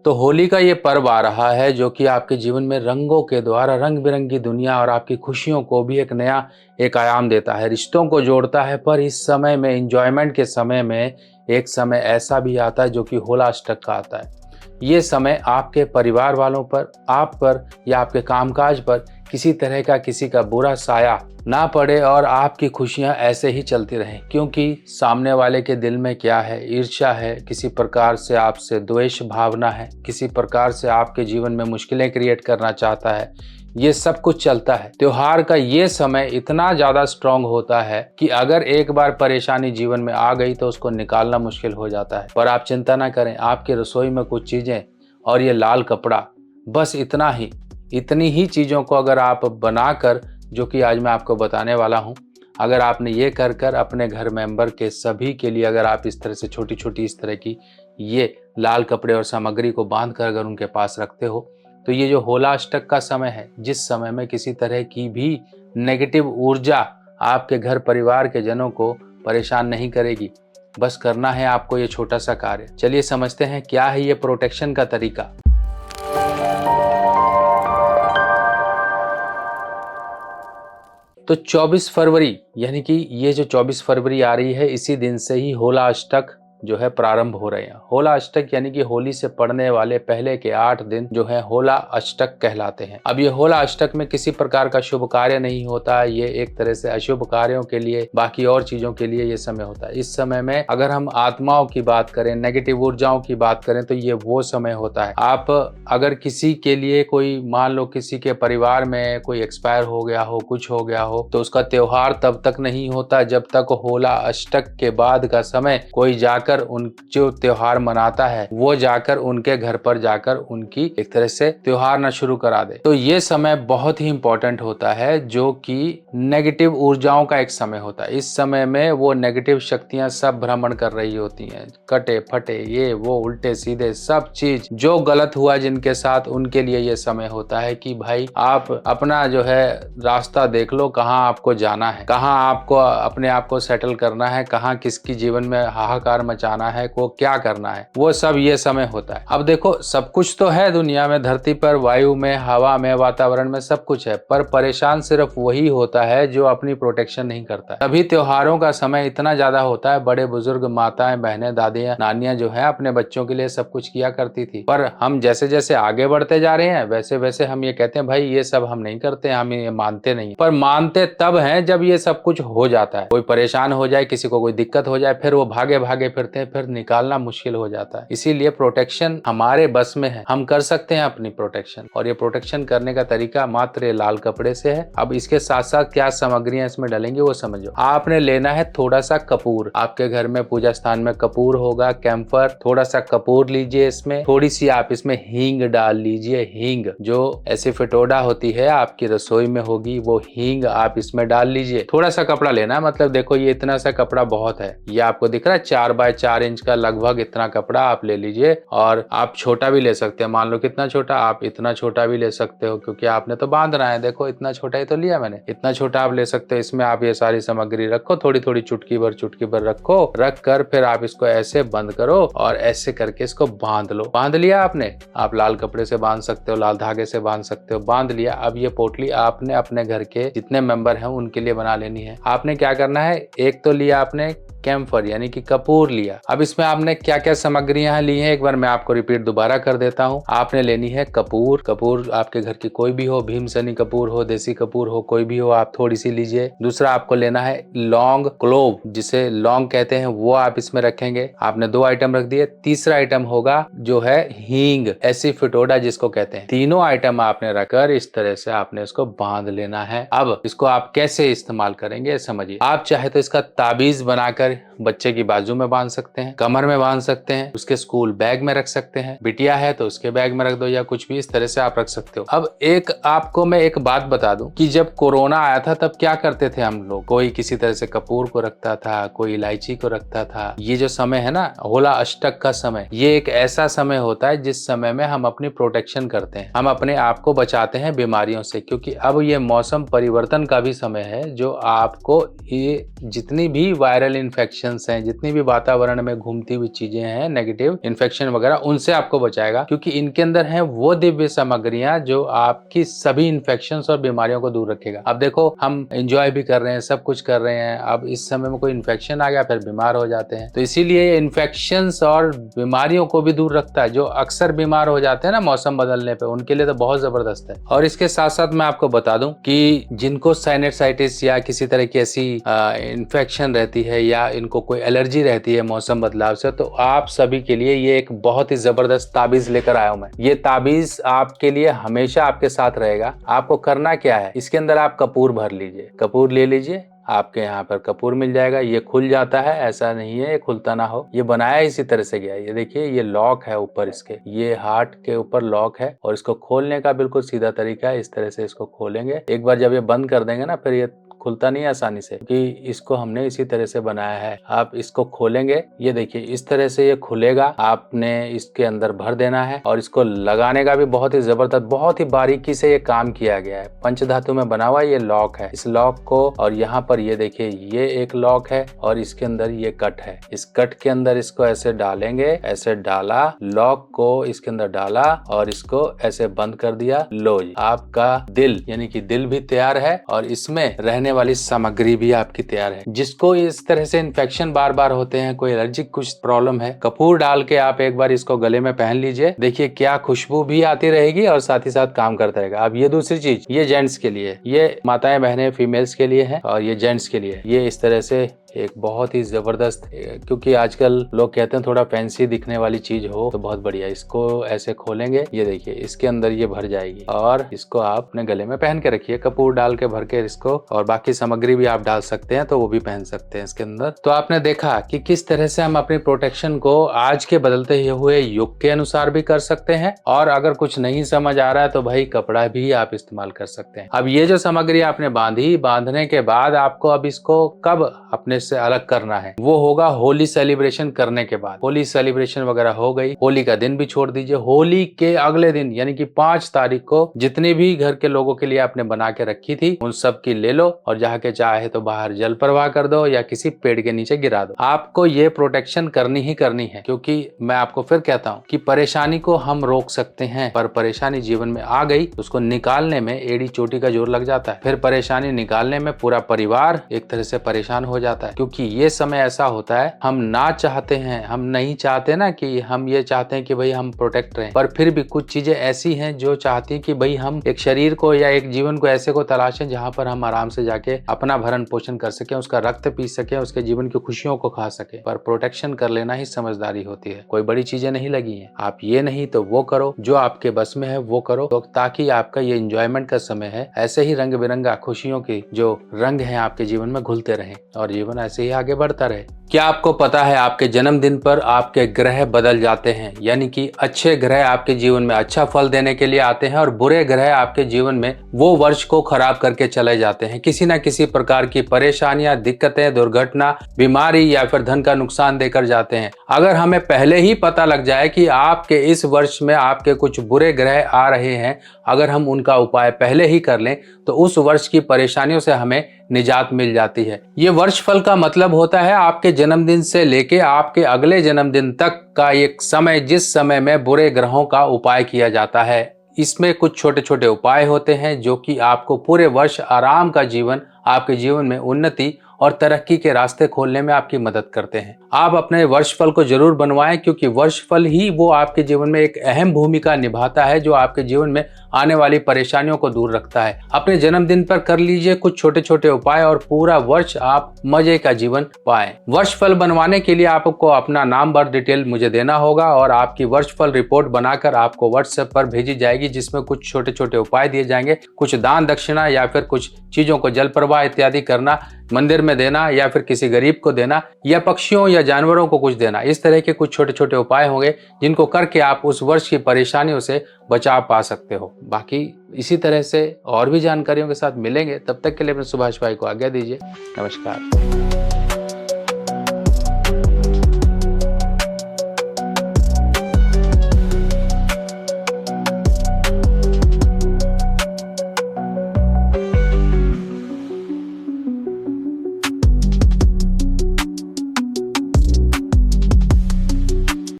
तो होली का ये पर्व आ रहा है जो कि आपके जीवन में रंगों के द्वारा रंग बिरंगी दुनिया और आपकी खुशियों को भी एक आयाम देता है, रिश्तों को जोड़ता है। पर इस समय में, एंजॉयमेंट के समय में, एक समय ऐसा भी आता है जो कि होला अष्टक का आता है। ये समय आपके परिवार वालों पर, आप पर या आपके कामकाज पर किसी तरह का किसी का बुरा साया ना पड़े और आपकी खुशियां ऐसे ही चलती रहें, क्योंकि सामने वाले के दिल में क्या है, ईर्ष्या है, किसी प्रकार से आपसे द्वेष भावना है, किसी प्रकार से आपके जीवन में मुश्किलें क्रिएट करना चाहता है। ये सब कुछ चलता है। त्योहार का ये समय इतना ज़्यादा स्ट्रांग होता है कि अगर एक बार परेशानी जीवन में आ गई तो उसको निकालना मुश्किल हो जाता है। पर आप चिंता ना करें, आपकी रसोई में कुछ चीज़ें और ये लाल कपड़ा, बस इतनी ही चीज़ों को अगर आप बनाकर, जो कि आज मैं आपको बताने वाला हूँ, अगर आपने ये कर अपने घर मेंबर के सभी के लिए अगर आप इस तरह से छोटी छोटी इस तरह की ये लाल कपड़े और सामग्री को बांध कर अगर उनके पास रखते हो, तो ये जो होला अष्टक का समय है, जिस समय में किसी तरह की भी नेगेटिव ऊर्जा आपके घर परिवार के जनों को परेशान नहीं करेगी। बस करना है आपको ये छोटा सा कार्य। चलिए समझते हैं क्या है ये प्रोटेक्शन का तरीका। तो 24 फरवरी, यानी कि ये जो 24 फरवरी आ रही है, इसी दिन से ही होला अष्टक जो है प्रारंभ हो रहे हैं। होला अष्टक यानी कि होली से पड़ने वाले पहले के 8 दिन जो है होला अष्टक कहलाते हैं। अब ये होला अष्टक में किसी प्रकार का शुभ कार्य नहीं होता है, ये एक तरह से अशुभ कार्यों के लिए, बाकी और चीजों के लिए ये समय होता है। इस समय में अगर हम आत्माओं की बात करें, नेगेटिव ऊर्जाओं की बात करें, तो ये वो समय होता है। आप अगर किसी के लिए कोई, मान लो किसी के परिवार में कोई एक्सपायर हो गया हो, कुछ हो गया हो, तो उसका त्योहार तब तक नहीं होता जब तक होला अष्टक के बाद का समय कोई जाकर उन जो त्योहार मनाता है वो जाकर उनके घर पर जाकर उनकी एक तरह से त्योहार न शुरू करा दे। तो ये समय बहुत ही इंपॉर्टेंट होता है, जो कि नेगेटिव ऊर्जाओं का एक समय होता है। इस समय में वो नेगेटिव शक्तियां सब भ्रमण कर रही होती हैं, कटे फटे ये वो उल्टे सीधे सब चीज जो गलत हुआ जिनके साथ, उनके लिए ये समय होता है कि भाई आप अपना जो है रास्ता देख लो, कहाँ आपको जाना है, कहाँ आपको अपने आप को सेटल करना है, कहाँ किसकी जीवन में हाहाकार मचाना है, को क्या करना है, वो सब ये समय होता है। अब देखो, सब कुछ तो है दुनिया में, धरती पर, वायु में, हवा में, वातावरण में सब कुछ है, पर परेशान सिर्फ वही होता है जो अपनी प्रोटेक्शन नहीं करता है। तभी त्योहारों का समय इतना ज्यादा होता है। बड़े बुजुर्ग, माताएं, बहनें, दादियां, नानियां जो है अपने बच्चों के लिए सब कुछ किया करती थी, पर हम जैसे जैसे आगे बढ़ते जा रहे हैं वैसे वैसे हम ये कहते हैं भाई ये सब हम नहीं करते, हम ये मानते नहीं। पर मानते तब हैं जब ये सब कुछ हो जाता है। कोई परेशान हो जाए, किसी को कोई दिक्कत हो जाए, फिर वो भागे भागे फिरते हैं, फिर निकालना मुश्किल हो जाता है। इसीलिए प्रोटेक्शन हमारे बस में है, हम कर सकते हैं अपनी प्रोटेक्शन, और ये प्रोटेक्शन करने का तरीका मात्र ये लाल कपड़े से है। अब इसके साथ साथ क्या सामग्रियां इसमें डालेंगे वो समझो। आपने लेना है थोड़ा सा कपूर, आपके घर में पूजा स्थान में कपूर होगा, कैंफर, थोड़ा सा कपूर लीजिए, इसमें थोड़ी सी आप इसमें हींग डाल लीजिए। हींग जो एसिफेटोडा होती है आपकी रसोई में होगी, वो हींग आप इसमें डाल लीजिए। थोड़ा सा कपड़ा लेना है, मतलब देखो ये इतना सा कपड़ा बहुत है, ये आपको दिख रहा है 4 बाय 4 इंच का लगभग इतना कपड़ा आप ले लीजिए। और आप छोटा भी ले सकते हैं, मान लो कितना छोटा, आप इतना छोटा भी ले सकते हो, क्योंकि आपने तो बांधना है। देखो इतना छोटा ही तो लिया मैंने, इतना छोटा आप ले सकते हो। इसमें आप ये सारी सामग्री रखो, थोड़ी थोड़ी चुटकी भर रखो, रख कर फिर आप इसको ऐसे बंद करो और ऐसे करके इसको बांध लो। बांध लिया आपने, आप लाल कपड़े से बांध सकते हो, लाल धागे से बांध सकते हो, बांध लिया। अब ये पोटली आपने अपने घर के जितने मेंबर हैं उनके लिए बना लेनी है। आपने क्या करना है, एक तो लिया आपने कैम्फर यानी कि कपूर लिया। अब इसमें आपने क्या क्या सामग्रियां ली हैं, एक बार मैं आपको रिपीट दोबारा कर देता हूं। आपने लेनी है कपूर, कपूर आपके घर की कोई भी हो, भीमसनी कपूर हो, देसी कपूर हो, कोई भी हो, आप थोड़ी सी लीजिए। दूसरा आपको लेना है लौंग, क्लोव जिसे लौंग कहते हैं, वो आप इसमें रखेंगे। आपने 2 आइटम रख दिए। तीसरा आइटम होगा जो है हींग, एसिफेटोडा जिसको कहते हैं। तीनों आइटम आपने रखकर इस तरह से आपने इसको बांध लेना है। अब इसको आप कैसे इस्तेमाल करेंगे समझिए। आप चाहे तो इसका ताबीज बनाकर बच्चे की बाजू में बांध सकते हैं, कमर में बांध सकते हैं, उसके स्कूल बैग में रख सकते हैं, बिटिया है तो उसके बैग में रख दो, या कुछ भी इस तरह से आप रख सकते हो। अब एक आपको मैं एक बात बता दूं कि जब कोरोना आया था तब क्या करते थे हम लोग, कोई किसी तरह से कपूर को रखता था, कोई इलायची को रखता था। ये जो समय है ना होला अष्टक का समय, ये एक ऐसा समय होता है जिस समय में हम अपनी प्रोटेक्शन करते हैं, हम अपने आप को बचाते हैं बीमारियों से। क्योंकि अब ये मौसम परिवर्तन का भी समय है, जो आपको ये जितनी भी वायरल इन्फेक्शन इन्फेक्शंस हैं, जितनी भी वातावरण में घूमती हुई चीजें हैं, नेगेटिव इन्फेक्शन वगैरह, उनसे आपको बचाएगा, क्योंकि इनके अंदर है वो दिव्य सामग्रियां जो आपकी सभी इन्फेक्शंस और बीमारियों को दूर रखेगा। अब देखो, हम एंजॉय भी कर रहे हैं, सब कुछ कर रहे हैं, अब इस समय में कोई इन्फेक्शन आ गया फिर बीमार हो जाते हैं। तो इसीलिए इन्फेक्शंस और बीमारियों को भी दूर रखता है। जो अक्सर बीमार हो जाते हैं ना मौसम बदलने पे, उनके लिए तो बहुत जबरदस्त है। और इसके साथ साथ मैं आपको बता दूं कि जिनको साइनसाइटिस या किसी तरह की ऐसी इन्फेक्शन रहती है या इनको कोई एलर्जी रहती है मौसम बदलाव से, तो आप सभी के लिए ये एक बहुत ही जबरदस्त ताबीज लेकर आया हूं मैं। ये ताबीज आपके लिए हमेशा आपके साथ रहेगा। आपको करना क्या है, इसके अंदर आप कपूर भर लीजिए, कपूर ले लीजिए, आपके यहाँ पर कपूर मिल जाएगा। ये खुल जाता है, ऐसा नहीं है ये खुलता ना हो, ये बनाया इसी तरह से गया है। ये देखिए, ये लॉक है ऊपर, इसके ये हार्ट के ऊपर लॉक है और इसको खोलने का बिल्कुल सीधा तरीका है। इस तरह से इसको खोलेंगे, एक बार जब ये बंद कर देंगे ना, फिर ये खुलता नहीं है आसानी से, क्योंकि इसको हमने इसी तरह से बनाया है। आप इसको खोलेंगे, ये देखिए इस तरह से ये खुलेगा। आपने इसके अंदर भर देना है और इसको लगाने का भी बहुत ही जबरदस्त, बहुत ही बारीकी से ये काम किया गया है। पंचधातु में बना हुआ ये लॉक है। इस लॉक को, और यहाँ पर ये देखिए ये एक लॉक है और इसके अंदर ये कट है। इस कट के अंदर इसको ऐसे डालेंगे, ऐसे डाला, लॉक को इसके अंदर डाला और इसको ऐसे बंद कर दिया। लो जी, आपका दिल यानी कि दिल भी तैयार है और इसमें रहने वाली सामग्री भी आपकी तैयार है। जिसको इस तरह से इन्फेक्शन बार बार होते हैं, कोई एलर्जिक कुछ प्रॉब्लम है, कपूर डाल के आप एक बार इसको गले में पहन लीजिए, देखिए क्या खुशबू भी आती रहेगी और साथ ही साथ काम करता रहेगा। अब ये दूसरी चीज, ये जेंट्स के लिए, ये माताएं बहनें फीमेल्स के लिए है और ये जेंट्स के लिए। ये इस तरह से एक बहुत ही जबरदस्त, क्योंकि आजकल लोग कहते हैं थोड़ा फैंसी दिखने वाली चीज हो तो बहुत बढ़िया। इसको ऐसे खोलेंगे, ये देखिए इसके अंदर ये भर जाएगी और इसको आप अपने गले में पहन के रखिए, कपूर डाल के भर के इसको, और बाकी सामग्री भी आप डाल सकते हैं तो वो भी पहन सकते हैं इसके अंदर। तो आपने देखा कि किस तरह से हम अपनी प्रोटेक्शन को आज के बदलते हुए युग के अनुसार भी कर सकते हैं, और अगर कुछ नहीं समझ आ रहा है तो भाई कपड़ा भी आप इस्तेमाल कर सकते हैं। अब ये जो सामग्री आपने बांधी, बांधने के बाद आपको अब इसको कब अपने से अलग करना है, वो होगा होली सेलिब्रेशन करने के बाद। होली सेलिब्रेशन वगैरह हो गई, होली का दिन भी छोड़ दीजिए। होली के अगले दिन यानी कि 5 तारीख को जितनी भी घर के लोगों के लिए आपने बना के रखी थी उन सब की ले लो और जाके चाहे तो बाहर जल प्रवाह कर दो या किसी पेड़ के नीचे गिरा दो। आपको ये प्रोटेक्शन करनी ही करनी है, क्योंकि मैं आपको फिर कहता हूँ कि परेशानी को हम रोक सकते हैं, पर परेशानी जीवन में आ गई उसको निकालने में एड़ी चोटी का जोर लग जाता है। फिर परेशानी निकालने में पूरा परिवार एक तरह से परेशान हो जाता है, क्योंकि ये समय ऐसा होता है, हम ना चाहते हैं, हम नहीं चाहते ना कि हम ये चाहते हैं कि भाई हम प्रोटेक्ट रहें, पर फिर भी कुछ चीजें ऐसी हैं जो चाहती है कि भाई हम एक शरीर को या एक जीवन को ऐसे को तलाशें जहां पर हम आराम से जाके अपना भरण पोषण कर सकें, उसका रक्त पी सकें, उसके जीवन की खुशियों को खा सके। पर प्रोटेक्शन कर लेना ही समझदारी होती है, कोई बड़ी चीजें नहीं लगी हैं। आप ये नहीं तो वो करो, जो आपके बस में है वो करो, तो ताकि आपका ये एंजॉयमेंट का समय है, ऐसे ही रंग बिरंगा खुशियों की जो रंग है आपके जीवन में घुलते रहें और जीवन ऐसे ही आगे बढ़ता रहे। क्या आपको पता है आपके जन्मदिन पर आपके ग्रह बदल जाते हैं, यानी कि अच्छे ग्रह आपके जीवन में अच्छा फल देने के लिए आते हैं और बुरे ग्रह आपके जीवन में वो वर्ष को खराब करके चले जाते हैं। किसी न किसी प्रकार की परेशानियां, दिक्कतें, दुर्घटना, बीमारी या फिर धन का नुकसान देकर जाते हैं। अगर हमें पहले ही पता लग जाए कि आपके इस वर्ष में आपके कुछ बुरे ग्रह आ रहे हैं, अगर हम उनका उपाय पहले ही कर लें तो उस वर्ष की परेशानियों से हमें निजात मिल जाती है। ये वर्ष फल का मतलब होता है आपके जन्मदिन से लेके आपके अगले जन्मदिन तक का एक समय, जिस समय में बुरे ग्रहों का उपाय किया जाता है। इसमें कुछ छोटे छोटे उपाय होते हैं जो कि आपको पूरे वर्ष आराम का जीवन, आपके जीवन में उन्नति और तरक्की के रास्ते खोलने में आपकी मदद करते हैं। आप अपने वर्षफल को जरूर बनवाएं, क्योंकि वर्षफल ही वो आपके जीवन में एक अहम भूमिका निभाता है जो आपके जीवन में आने वाली परेशानियों को दूर रखता है। अपने जन्मदिन पर कर लीजिए कुछ छोटे छोटे उपाय और पूरा वर्ष आप मजे का जीवन पाएं। वर्षफल बनवाने के लिए आपको अपना नाम, बर्थ डिटेल मुझे देना होगा और आपकी वर्षफल रिपोर्ट बनाकर आपको व्हाट्सएप पर भेजी जाएगी, जिसमें कुछ छोटे छोटे उपाय दिए जाएंगे। कुछ दान दक्षिणा या फिर कुछ चीजों को जल प्रवाह इत्यादि करना, मंदिर में देना या फिर किसी गरीब को देना या पक्षियों या जानवरों को कुछ देना। इस तरह के कुछ छोटे छोटे उपाय होंगे जिनको करके आप उस वर्ष की परेशानियों से बचाव पा सकते हो। बाकी इसी तरह से और भी जानकारियों के साथ मिलेंगे, तब तक के लिए अपने सुभाष भाई को आज्ञा दीजिए। नमस्कार।